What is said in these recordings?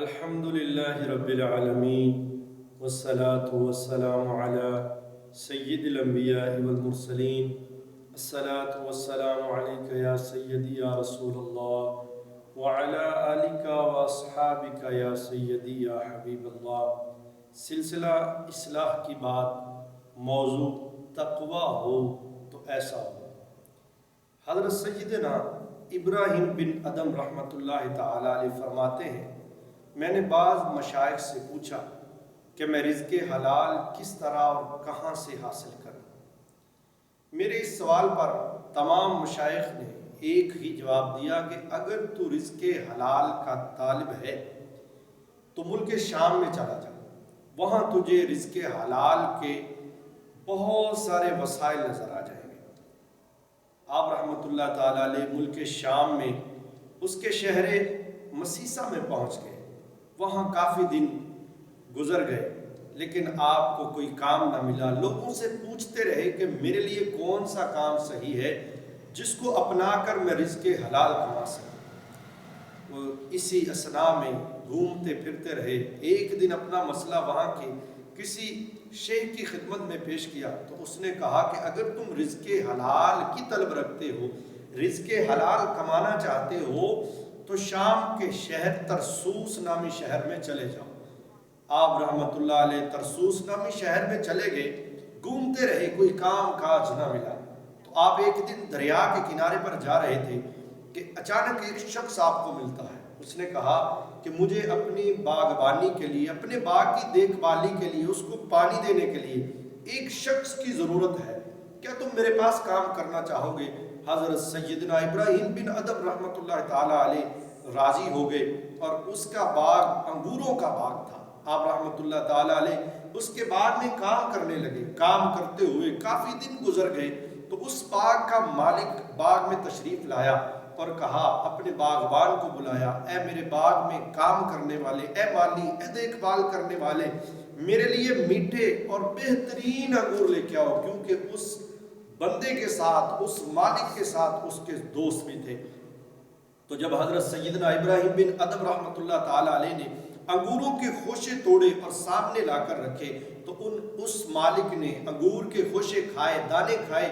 الحمد لله رب العالمين والصلاة والسلام على سيد الأنبياء والمرسلين. الصلاة والسلام عليك يا سيدي يا رسول الله وعلى آلك وأصحابك يا سيدي يا حبیب اللہ. سلسلہ اصلاح کی بات، موضوع تقوی ہو تو ایسا ہو. حضرت سیدنا ابراہیم بن ادم رحمۃ اللہ تعالی علیہ فرماتے ہیں، میں نے بعض مشائخ سے پوچھا کہ میں رزق حلال کس طرح اور کہاں سے حاصل کروں. میرے اس سوال پر تمام مشائخ نے ایک ہی جواب دیا کہ اگر تو رزق حلال کا طالب ہے تو ملک شام میں چلا جا، وہاں تجھے رزق حلال کے بہت سارے وسائل نظر آ جائیں گے. آپ رحمۃ اللہ تعالیٰ علیہ ملک شام میں اس کے شہر مسیسہ میں پہنچ گئے. وہاں کافی دن گزر گئے لیکن آپ کو کوئی کام نہ ملا. لوگوں سے پوچھتے رہے کہ میرے لیے کون سا کام صحیح ہے جس کو اپنا کر میں رزق حلال کما سکوں. وہ اسی اسنا میں گھومتے پھرتے رہے. ایک دن اپنا مسئلہ وہاں کے کسی شیخ کی خدمت میں پیش کیا تو اس نے کہا کہ اگر تم رزق حلال کی طلب رکھتے ہو، رزق حلال کمانا چاہتے ہو تو شام کے شہر ترسوس نامی شہر میں چلے جاؤ. آپ رحمت اللہ علیہ ترسوس نامی شہر میں چلے گئے. گھومتے رہے، کوئی کام کاج نہ ملا. تو آپ ایک دن دریا کے کنارے پر جا رہے تھے کہ اچانک ایک شخص آپ کو ملتا ہے. اس نے کہا کہ مجھے اپنی باغبانی کے لیے، اپنے باغ کی دیکھ بھالی کے لیے، اس کو پانی دینے کے لیے ایک شخص کی ضرورت ہے، کیا تم میرے پاس کام کرنا چاہو گے؟ حضرت سیدنا ابراہیم بن ادم رحمۃ اللہ تعالی علیہ راضی ہو گئے اور اس کا باغ انگوروں کا باغ تھا. آپ رحمۃ اللہ تعالی علیہ اس کے باغ میں کام کرنے لگے. کام کرتے ہوئے کافی دن گزر گئے تو اس باغ کا مالک باغ میں تشریف لایا اور کہا، اپنے باغبان کو بلایا، اے میرے باغ میں کام کرنے والے، اے مالی، اے دیکھ بھال کرنے والے، میرے لیے میٹھے اور بہترین انگور لے کے آؤ. کیونکہ اس بندے کے ساتھ، اس مالک کے ساتھ اس کے دوست بھی تھے. تو جب حضرت سیدنا ابراہیم بن ادم رحمۃ اللہ تعالی علیہ نے انگوروں کے خوشے توڑے اور سامنے لا کر رکھے تو اس مالک نے انگور کے خوشے کھائے، دانے کھائے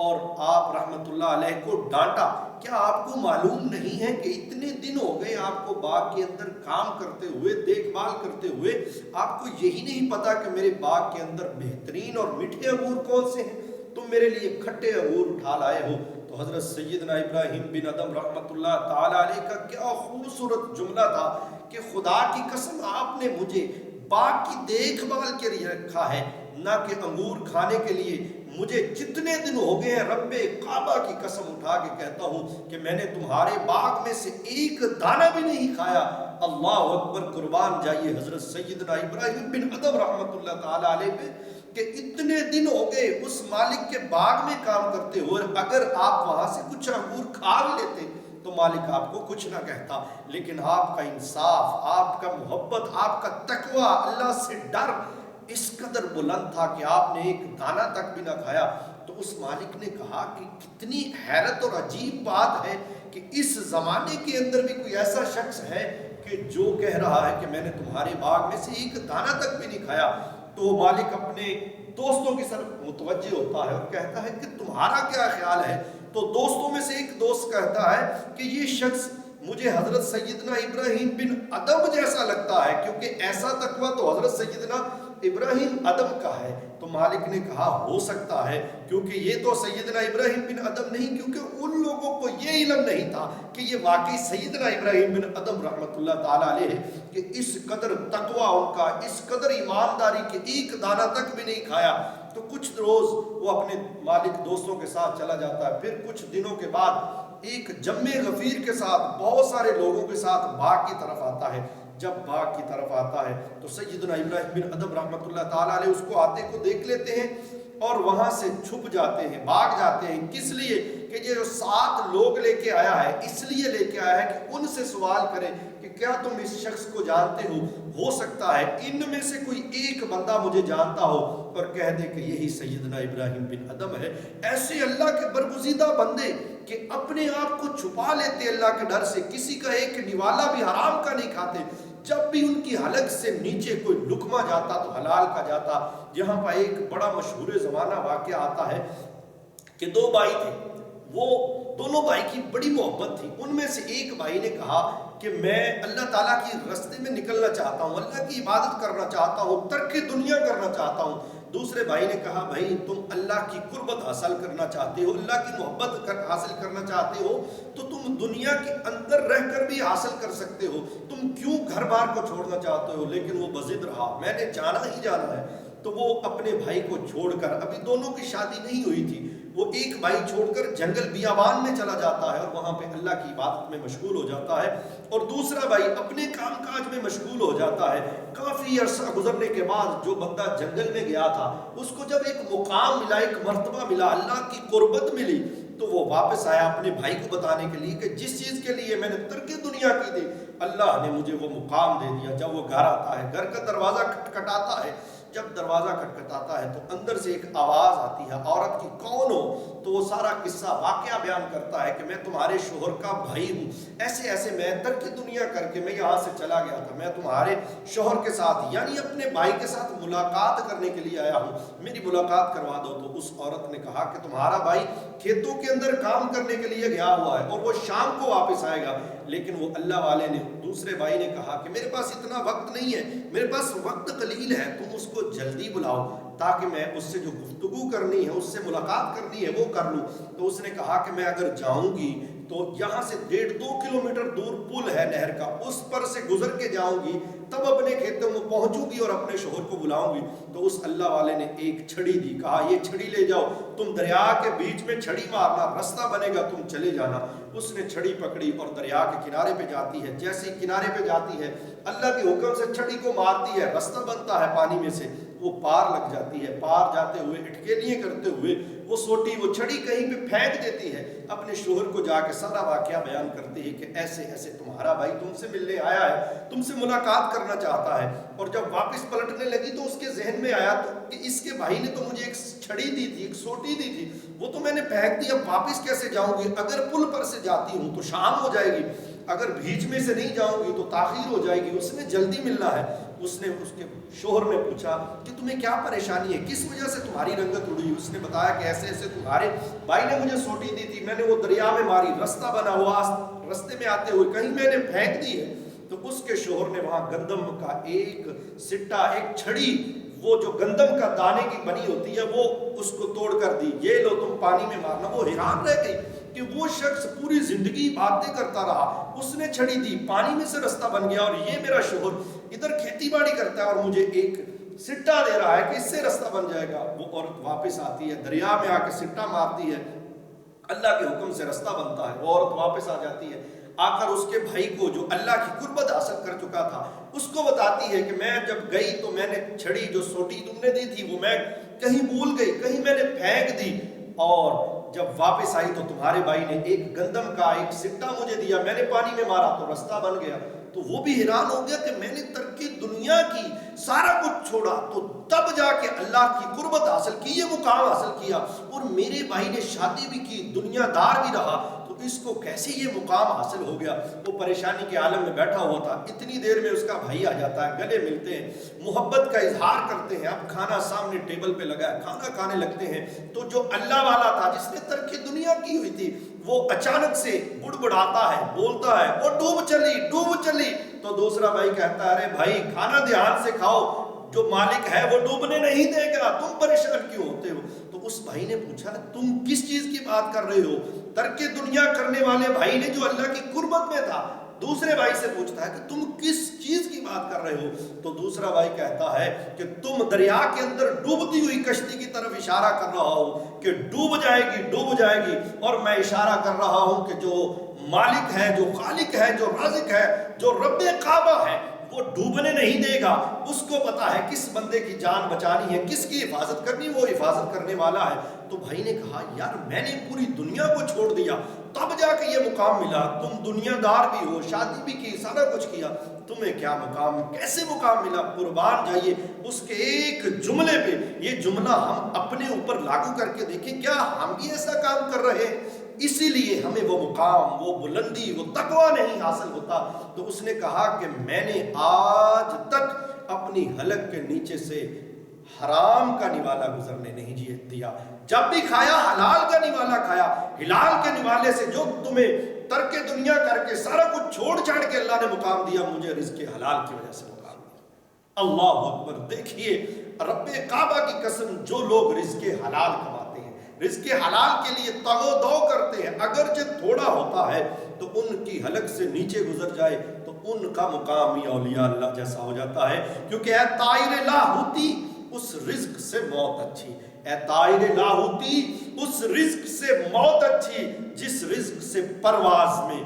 اور آپ رحمت اللہ علیہ کو ڈانٹا. کیا آپ کو معلوم نہیں ہے کہ اتنے دن ہو گئے آپ کو باغ کے اندر کام کرتے ہوئے، دیکھ بھال کرتے ہوئے، آپ کو یہی نہیں پتا کہ میرے باغ کے اندر بہترین اور میٹھے انگور کون سے ہیں؟ تم میرے لیے کھٹے انگور اٹھا لائے ہو. تو حضرت سیدنا ابراہیم بن ادم رحمت اللہ تعالی علیہ کا کیا خوبصورت جملہ تھا کہ خدا کی قسم آپ نے مجھے باغ کی دیکھ بھال کے لیے رکھا ہے، نہ کہ انگور کھانے کے لیے. مجھے جتنے دن ہو گئے ہیں رب کعبہ کی قسم اٹھا کے کہتا ہوں کہ میں نے تمہارے باغ میں سے ایک دانہ بھی نہیں کھایا. اللہ اکبر، قربان جائیے حضرت سیدنا ابراہیم بن ادم رحمت اللہ تعالی علیہ پہ کہ اتنے دن ہو گئے اس مالک کے باغ میں کام کرتے ہوئے، اگر آپ وہاں سے کچھ انگور کھا بھی لیتے تو مالک آپ کو کچھ نہ کہتا. لیکن آپ کا انصاف، آپ کا محبت، آپ کا تقوی، اللہ سے ڈر اس قدر بلند تھا کہ آپ نے ایک دانہ تک بھی نہ کھایا. تو اس مالک نے کہا کہ کتنی حیرت اور عجیب بات ہے کہ اس زمانے کے اندر بھی کوئی ایسا شخص ہے کہ جو کہہ رہا ہے کہ میں نے تمہارے باغ میں سے ایک دانہ تک بھی نہیں کھایا. تو مالک اپنے دوستوں کی طرف متوجہ ہوتا ہے اور کہتا ہے کہ تمہارا کیا خیال ہے؟ تو دوستوں میں سے ایک دوست کہتا ہے کہ یہ شخص مجھے حضرت سیدنا ابراہیم بن ادم جیسا لگتا ہے، کیونکہ ایسا تقویٰ تو حضرت سیدنا ابراہیم ادم کا ہے. تو مالک نے کہا ہو سکتا ہے، کیونکہ یہ تو سیدنا ابراہیم بن ادم نہیں، کیونکہ ان لوگوں کو یہ علم نہیں تھا کہ یہ واقعی سیدنا ابراہیم بن ادم رحمت اللہ تعالی علیہ ہے کہ اس قدر تقویٰ ان کا، اس قدر ایمانداری کہ ایک دانہ تک بھی نہیں کھایا. تو کچھ روز وہ اپنے مالک دوستوں کے ساتھ چلا جاتا ہے. پھر کچھ دنوں کے بعد ایک جمع غفیر کے ساتھ، بہت سارے لوگوں کے ساتھ باغ کی طرف آتا ہے. جب باغ کی طرف آتا ہے تو سیدنا ابراہیم بن ادم رحمت اللہ تعالیٰ علیہ اس کو آتے کو دیکھ لیتے ہیں اور وہاں سے چھپ جاتے ہیں، بھاگ جاتے ہیں. کس لیے؟ کہ یہ جو 7 لوگ لے کے آیا ہے، اس لیے لے کے آیا ہے کہ ان سے سوال کرے کہ کیا تم اس شخص کو جانتے ہو سکتا ہے ان میں سے کوئی ایک بندہ مجھے جانتا ہو اور کہہ دے کہ یہی سیدنا ابراہیم بن ادم ہے. ایسے اللہ کے برگزیدہ بندے کہ اپنے آپ کو چھپا لیتے اللہ کے ڈر سے، کسی کا ایک نوالا بھی حرام کا نہیں کھاتے، جب بھی ان کی حلق سے نیچے کوئی لقمہ جاتا تو حلال کا جاتا۔ یہاں پر ایک بڑا مشہور زمانہ واقعہ آتا ہے کہ دو بھائی تھے، وہ دونوں بھائی کی بڑی محبت تھی۔ ان میں سے ایک بھائی نے کہا کہ میں اللہ تعالیٰ کی راستے میں نکلنا چاہتا ہوں، اللہ کی عبادت کرنا چاہتا ہوں، ترک دنیا کرنا چاہتا ہوں۔ دوسرے بھائی نے کہا بھائی تم اللہ کی قربت حاصل کرنا چاہتے ہو، اللہ کی محبت حاصل کرنا چاہتے ہو تو تم دنیا کے اندر رہ کر بھی حاصل کر سکتے ہو، تم کیوں گھر بار کو چھوڑنا چاہتے ہو؟ لیکن وہ بضد رہا، میں نے جانا ہی جانا ہے۔ تو وہ اپنے بھائی کو چھوڑ کر، ابھی دونوں کی شادی نہیں ہوئی تھی، وہ ایک بھائی چھوڑ کر جنگل بیابان میں چلا جاتا ہے اور وہاں پہ اللہ کی عبادت میں مشغول ہو جاتا ہے، اور دوسرا بھائی اپنے کام کاج میں مشغول ہو جاتا ہے۔ کافی عرصہ گزرنے کے بعد جو بندہ جنگل میں گیا تھا اس کو جب ایک مقام ملا، ایک مرتبہ ملا، اللہ کی قربت ملی، تو وہ واپس آیا اپنے بھائی کو بتانے کے لیے کہ جس چیز کے لیے میں نے ترک دنیا کی تھی اللہ نے مجھے وہ مقام دے دیا۔ جب وہ گھر آتا ہے، گھر کا دروازہ کھٹکھٹاتا ہے، جب دروازہ کھٹکھٹاتا ہے تو اندر سے ایک آواز آتی ہے، عورت کی کون ہو؟ تو وہ سارا قصہ واقعہ بیان کرتا ہے کہ میں تمہارے شوہر کا بھائی ہوں، ایسے ایسے میں ترک دنیا کر کے میں یہاں سے چلا گیا تھا، میں تمہارے شوہر کے ساتھ یعنی اپنے بھائی کے ساتھ ملاقات کرنے کے لیے آیا ہوں، میری ملاقات کروا دو۔ تو اس عورت نے کہا کہ تمہارا بھائی کھیتوں کے اندر کام کرنے کے لیے گیا ہوا ہے اور وہ شام کو واپس آئے گا۔ لیکن وہ اللہ والے نے، دوسرے بھائی نے کہا کہ میرے پاس اتنا وقت نہیں ہے، میرے پاس وقت قلیل ہے، تم اس کو جلدی بلاؤ تاکہ میں اس سے جو گفتگو کرنی ہے، اس سے ملاقات کرنی ہے وہ کر لوں۔ تو اس نے کہا کہ میں اگر جاؤں گی تو یہاں سے 1.5-2 کلومیٹر دور پل ہے نہر کا، اس پر سے گزر کے جاؤں گی، تب اپنے کھیتوں میں پہنچوں گی اور اپنے شوہر کو بلاؤں گی۔ تو اس اللہ والے نے ایک چھڑی دی، کہا یہ چھڑی لے جاؤ، تم دریا کے بیچ میں چھڑی مارنا، راستہ بنے گا، تم چلے جانا۔ اس نے چھڑی پکڑی اور دریا کے کنارے پہ جاتی ہے، جیسے کنارے پہ جاتی ہے اللہ کے حکم سے چھڑی کو مارتی ہے، راستہ بنتا ہے پانی میں سے، وہ پار لگ جاتی ہے۔ پار جاتے ہوئے اٹکیلیاں کرتے ہوئے وہ سوٹی، وہ چھڑی کہیں پہ پھینک دیتی ہے، اپنے شوہر کو جا کے سارا واقعہ بیان کرتی ہے کہ ایسے ایسے تمہارا بھائی تم سے ملنے آیا ہے، تم سے ملاقات کرنا چاہتا ہے۔ اور جب واپس پلٹنے لگی تو اس کے ذہن میں آیا تو کہ اس کے بھائی نے تو مجھے ایک چھڑی دی تھی، ایک سوٹی دی تھی، وہ تو میں نے پھینک دی، اب واپس کیسے جاؤں گی؟ اگر پل پر سے جاتی ہوں تو شام ہو جائے گی، اگر بیچ میں سے نہیں جاؤں گی تو تاخیر ہو جائے گی، اس نے جلدی ملنا ہے۔ اس نے اس کے شوہر نے پوچھا کہ تمہیں کیا پریشانی ہے، کس وجہ سے تمہاری رنگت اڑی؟ اس نے بتایا کہ ایسے ایسے تمہارے بھائی نے مجھے سوٹی دی تھی، میں نے وہ دریا میں ماری، راستہ بنا ہوا، راستے میں آتے ہوئے کہیں میں نے پھینک دی ہے۔ تو اس کے شوہر نے وہاں گندم کا ایک سٹا، ایک چھڑی، وہ جو گندم کا دانے کی بنی ہوتی ہے، وہ اس کو توڑ کر دی، یہ لو تم پانی میں مارنا۔ وہ حیران رہ گئی کہ وہ شخص پوری زندگی باتیں کرتا رہا، اس نے چھڑی دی، پانی میں سے راستہ بن گیا، اور یہ میرا شوہر ادھر کھیتی باڑی کرتا ہے اور مجھے ایک سٹا دے رہا ہے کہ اس سے راستہ بن جائے گا۔ وہ عورت واپس آتی ہے، دریا میں آ کے سٹا مارتی ہے، اللہ کے حکم سے راستہ بنتا ہے، وہ عورت واپس آ جاتی ہے، آ کر اس کے بھائی کو جو اللہ کی قربت حاصل کر چکا تھا اس کو بتاتی ہے کہ میں جب گئی تو میں نے چھڑی جو سوٹی تم نے دی تھی وہ میں کہیں بھول گئی، کہیں میں نے پھینک دی، اور جب واپس آئی تو تمہارے بھائی نے ایک گندم کا ایک سٹا مجھے دیا، میں نے پانی میں مارا تو راستہ بن گیا۔ تو وہ بھی حیران ہو گیا کہ میں نے ترک دنیا کی، سارا کچھ چھوڑا تو تب جا کے اللہ کی قربت حاصل کی، یہ مقام حاصل کیا، اور میرے بھائی نے شادی بھی کی، دنیا دار بھی رہا، تو اس کو کیسے یہ مقام حاصل ہو گیا؟ وہ پریشانی کے عالم میں بیٹھا ہوا تھا، اتنی دیر میں اس کا بھائی آ جاتا ہے، گلے ملتے ہیں، محبت کا اظہار کرتے ہیں، اب کھانا سامنے ٹیبل پہ لگا ہے، کھانا کھانے لگتے ہیں، تو جو اللہ والا تھا جس نے ترک دنیا کی ہوئی تھی وہ اچانک سے بڑبڑاتا ہے، بولتا ہے وہ ڈوب چلی ڈوب چلی۔ تو دوسرا بھائی کہتا ہے ارے بھائی کھانا دھیان سے کھاؤ، جو مالک ہے وہ ڈوبنے نہیں دے گا، تم پریشان کیوں ہوتے ہو؟ تو اس بھائی نے پوچھا تم کس چیز کی بات کر رہے ہو؟ ترک دنیا کرنے والے بھائی نے جو اللہ کی قربت میں تھا، دوسرے بھائی سے پوچھتا ہے کہ تم کس چیز کی بات کر رہے ہو؟ تو دوسرا بھائی کہتا ہے کہ تم دریا کے اندر ڈوبتی ہوئی کشتی کی طرف اشارہ کر رہا ہو کہ ڈوب جائے گی ڈوب جائے گی، اور میں اشارہ کر رہا ہوں کہ جو مالک ہے، جو خالق ہے، جو رازق ہے، جو رب کعبہ ہے، وہ ڈوبنے نہیں دے گا، اس کو پتا ہے کس بندے کی جان بچانی ہے، کس کی حفاظت کرنی، وہ حفاظت کرنے والا ہے۔ تو بھائی نے کہا یار میں نے پوری دنیا کو چھوڑ دیا تب جا کے یہ مقام ملا، تم دنیا دار بھی ہو، شادی بھی کی، سارا کچھ کیا، تمہیں کیا مقام، کیسے مقام ملا؟ قربان جائیے اس کے ایک جملے پہ۔ یہ جملہ ہم اپنے اوپر لاگو کر کے دیکھیں، کیا ہم بھی ایسا کام کر رہے ہیں؟ اسی لیے ہمیں وہ مقام، وہ بلندی، وہ تقوی نہیں حاصل ہوتا۔ تو اس نے کہا کہ میں نے آج تک اپنی حلق کے نیچے سے حرام کا نوالا گزرنے نہیں دیا، جب بھی کھایا حلال کا نوالا کھایا۔ حلال کے نوالے سے جو تمہیں ترک دنیا کر کے سارا کچھ چھوڑ چھاڑ کے اللہ نے مقام دیا، مجھے رزق حلال کی وجہ سے مقام دیا۔ اللہ اکبر! دیکھیے رب کعبہ کی قسم، جو لوگ رزق حلال کماتے ہیں، رزق حلال کے لیے تگ و دو کرتے ہیں، اگرچہ تھوڑا ہوتا ہے تو ان کی حلق سے نیچے گزر جائے تو ان کا مقام ہی اولیاء اللہ جیسا ہو جاتا ہے۔ کیونکہ اے طائر لاہوتی، اس رزق سے موت اچھی، اے طائر لاہوتی، اس رزق سے موت اچھی جس رزق سے پرواز میں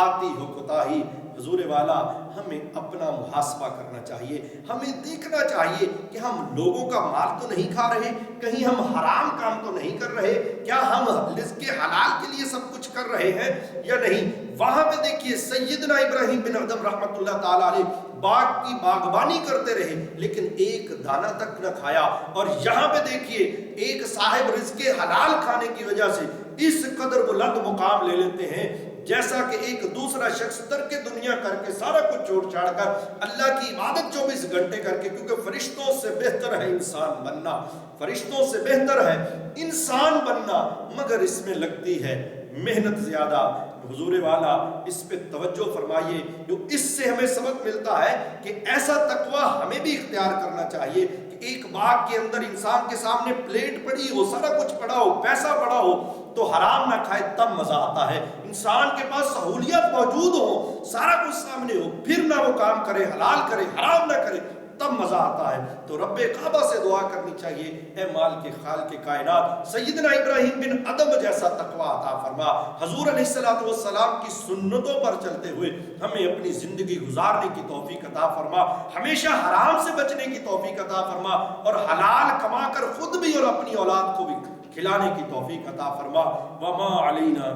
آتی ہو کوتاہی۔ حضور والا، ہمیں اپنا محاسبہ کرنا چاہیے، ہمیں دیکھنا چاہیے کہ ہم لوگوں کا مال تو نہیں کھا رہے، کہیں ہم حرام کام تو نہیں کر رہے، کیا ہم رزق حلال کے لیے سب کچھ کر رہے ہیں یا نہیں۔ وہاں پہ دیکھیے سیدنا ابراہیم بن ادم رحمۃ اللہ تعالیٰ علیہ باغ کی باغبانی کرتے رہے لیکن ایک دانہ تک نہ کھایا، اور یہاں پہ دیکھیے ایک صاحب رزق حلال کھانے کی وجہ سے اس قدر بلند مقام لے لیتے ہیں، جیسا کہ ایک دوسرا شخص ترک دنیا کر کے سارا کچھ چھوڑ چھاڑ کر اللہ کی عبادت 24 گھنٹے کر کے، کیونکہ فرشتوں سے بہتر ہے انسان بننا، فرشتوں سے بہتر ہے انسان بننا، مگر اس میں لگتی ہے محنت زیادہ۔ حضور والا اس پہ توجہ فرمائیے، جو اس سے ہمیں سبق ملتا ہے کہ ایسا تقوی ہمیں بھی اختیار کرنا چاہیے کہ ایک باغ کے اندر انسان کے سامنے پلیٹ پڑی ہو، سارا کچھ پڑا ہو، پیسہ پڑا ہو تو حرام نہ کھائے، تب مزہ آتا ہے۔ انسان کے پاس سہولیات موجود ہو، سارا کچھ سامنے ہو، پھر نہ وہ کام کرے، حلال کرے، حرام نہ کرے، تب مزہ آتا ہے۔ تو رب کعبہ سے دعا کرنی چاہیے، اے مال کے خالق کائنات، سیدنا ابراہیم بن ادم جیسا تقوی عطا فرما، حضور علیہ السلام کی سنتوں پر چلتے ہوئے ہمیں اپنی زندگی گزارنے کی توفیق عطا فرما، ہمیشہ حرام سے بچنے کی توفیق عطا فرما، اور حلال کما کر خود بھی اور اپنی اولاد کو بھی کھلانے کی توفیق عطا فرما۔ وما علینا